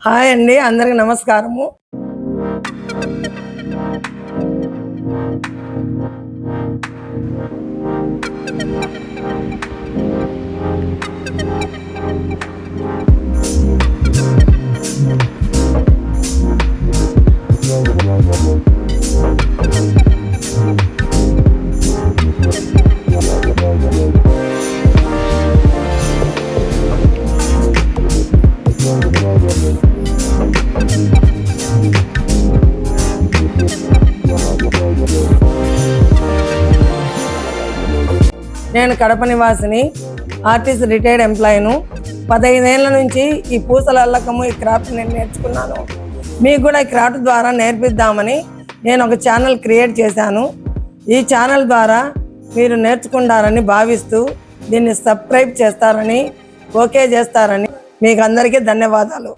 Hi అండి, అందరికి నమస్కారము. నేను కడప నివాసిని, ఆర్టిస్ట్ రిటైర్డ్ ఎంప్లాయీను. 15 ఏళ్ళ నుంచి ఈ పూసల అల్లకము, ఈ క్రాఫ్ట్ నేను నేర్చుకున్నాను. మీకు కూడా ఈ క్రాఫ్ట్ ద్వారా నేర్పిద్దామని నేను ఒక ఛానల్ క్రియేట్ చేశాను. ఈ ఛానల్ ద్వారా మీరు నేర్చుకుంటారని భావిస్తూ దీన్ని సబ్స్క్రైబ్ చేస్తారని, ఓకే చేస్తారని మీకు అందరికీ ధన్యవాదాలు.